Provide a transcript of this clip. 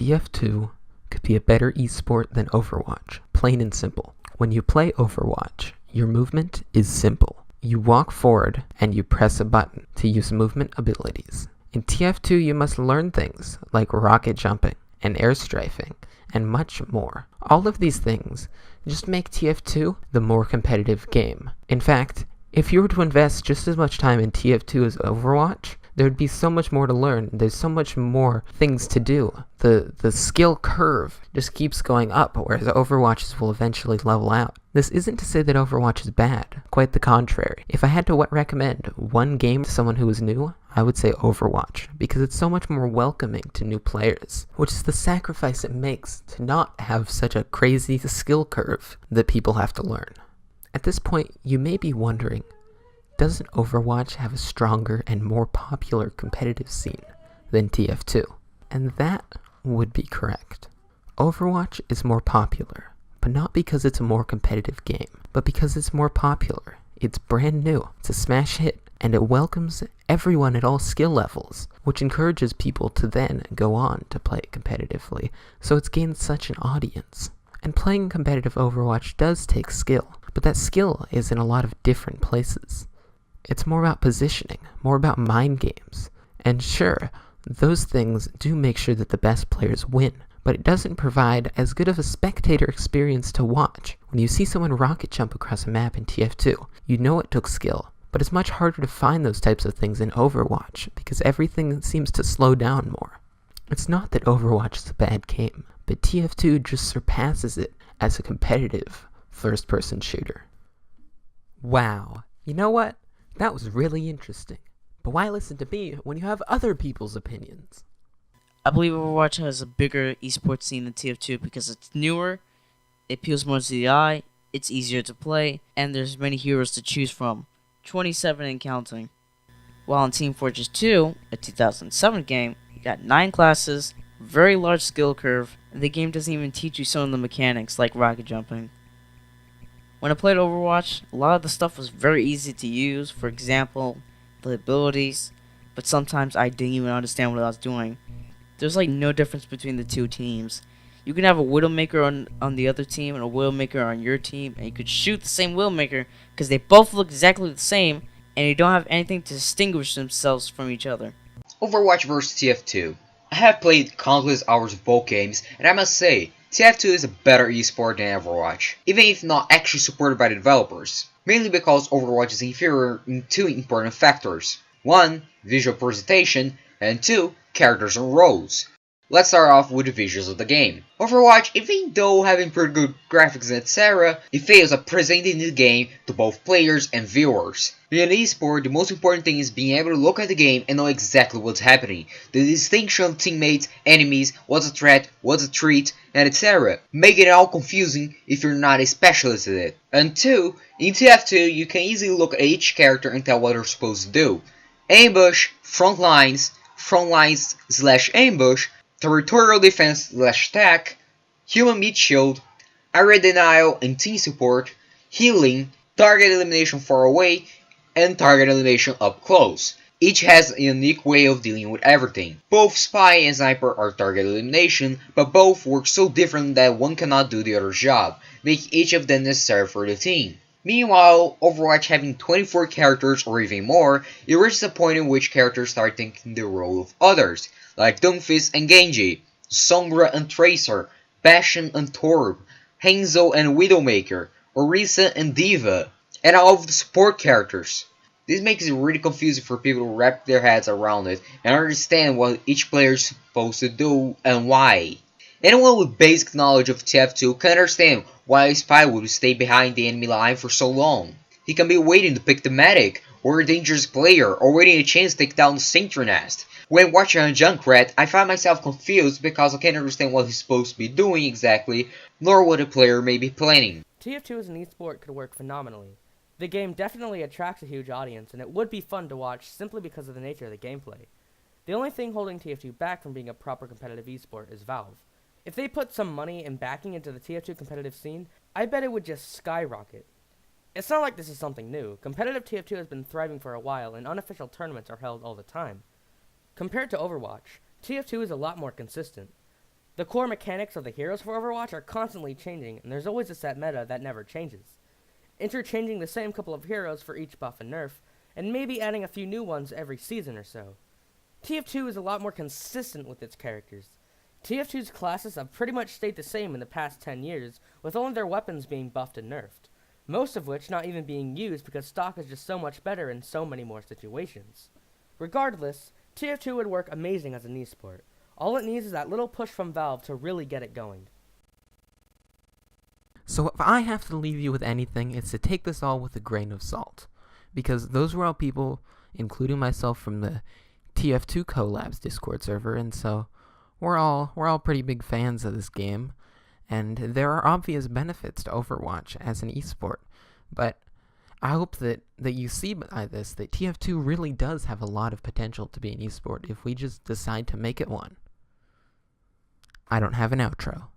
Tf2 could be a better esport than Overwatch, plain and simple. When you play Overwatch, your movement is simple. You walk forward and you press a button to use movement abilities. In Tf2 you must learn things like rocket jumping and air strafing and much more. All of these things just make Tf2 the more competitive game. In fact, if you were to invest just as much time in Tf2 as Overwatch, there would be so much more to learn. There's so much more things to do. The skill curve just keeps going up, whereas Overwatch's will eventually level out. This isn't to say that Overwatch is bad. Quite the contrary. If I had to recommend one game to someone who is new, I would say Overwatch, because it's so much more welcoming to new players, which is the sacrifice it makes to not have such a crazy skill curve that people have to learn. At this point, you may be wondering, doesn't Overwatch have a stronger and more popular competitive scene than Tf2? And that would be correct. Overwatch is more popular, but not because it's a more competitive game, but because it's more popular. It's brand new, it's a smash hit, and it welcomes everyone at all skill levels, which encourages people to then go on to play it competitively, so it's gained such an audience. And playing competitive Overwatch does take skill, but that skill is in a lot of different places. It's more about positioning, more about mind games. And sure, those things do make sure that the best players win, but it doesn't provide as good of a spectator experience to watch. When you see someone rocket jump across a map in Tf2, you know it took skill, but it's much harder to find those types of things in Overwatch because everything seems to slow down more. It's not that Overwatch is a bad game, but Tf2 just surpasses it as a competitive first-person shooter. Wow, you know what? That was really interesting. But why listen to me when you have other people's opinions? I believe Overwatch has a bigger esports scene than TF2 because it's newer, it appeals more to the eye, it's easier to play, and there's many heroes to choose from, 27 and counting. While in Team Fortress 2, a 2007 game, you got 9 classes, very large skill curve, and the game doesn't even teach you some of the mechanics like rocket jumping. When I played Overwatch, a lot of the stuff was very easy to use, for example, the abilities, but sometimes I didn't even understand what I was doing. There's like no difference between the two teams. You can have a Widowmaker on the other team and a Widowmaker on your team, and you could shoot the same Widowmaker because they both look exactly the same, and they don't have anything to distinguish themselves from each other. Overwatch vs TF2. I have played countless hours of both games, and I must say, Tf2 is a better esport than Overwatch, even if not actually supported by the developers, mainly because Overwatch is inferior in 2 important factors. 1. Visual presentation, and 2. Characters and roles. Let's start off with the visuals of the game. Overwatch, even though having pretty good graphics and etc., it fails at presenting the game to both players and viewers. In an esport, the most important thing is being able to look at the game and know exactly what's happening. The distinction of teammates, enemies, what's a threat, what's a treat, and etc. Making it all confusing if you're not a specialist at it. And 2. In TF2, you can easily look at each character and tell what they're supposed to do. Ambush, front lines / ambush, territorial defense / attack, human meat shield, area denial and team support, healing, target elimination far away, and target elimination up close. Each has a unique way of dealing with everything. Both spy and sniper are target elimination, but both work so different that one cannot do the other's job, making each of them necessary for the team. Meanwhile, Overwatch having 24 characters or even more, it reaches a point in which characters start taking the role of others, like Doomfist and Genji, Sombra and Tracer, Bastion and Torb, Hanzo and Widowmaker, Orisa and Diva, and all of the support characters. This makes it really confusing for people to wrap their heads around it and understand what each player is supposed to do and why. Anyone with basic knowledge of Tf2 can understand why a spy would stay behind the enemy line for so long. He can be waiting to pick the medic, or a dangerous player, or waiting a chance to take down the Sentry Nest. When watching a Junkrat, I find myself confused because I can't understand what he's supposed to be doing exactly, nor what a player may be planning. TF2 as an esport could work phenomenally. The game definitely attracts a huge audience, and it would be fun to watch simply because of the nature of the gameplay. The only thing holding TF2 back from being a proper competitive esport is Valve. If they put some money and backing into the TF2 competitive scene, I bet it would just skyrocket. It's not like this is something new. Competitive TF2 has been thriving for a while, and unofficial tournaments are held all the time. Compared to Overwatch, TF2 is a lot more consistent. The core mechanics of the heroes for Overwatch are constantly changing, and there's always a set meta that never changes. Interchanging the same couple of heroes for each buff and nerf, and maybe adding a few new ones every season or so. Tf2 is a lot more consistent with its characters. Tf2's classes have pretty much stayed the same in the past 10 years, with only their weapons being buffed and nerfed. Most of which not even being used because stock is just so much better in so many more situations. Regardless, Tf2 would work amazing as an esport. All it needs is that little push from Valve to really get it going. So if I have to leave you with anything, it's to take this all with a grain of salt. Because those were all people, including myself, from the Tf2 Collabs Discord server, and so we're all pretty big fans of this game, and there are obvious benefits to Overwatch as an esport. But I hope that you see by this that Tf2 really does have a lot of potential to be an esport if we just decide to make it one. I don't have an outro.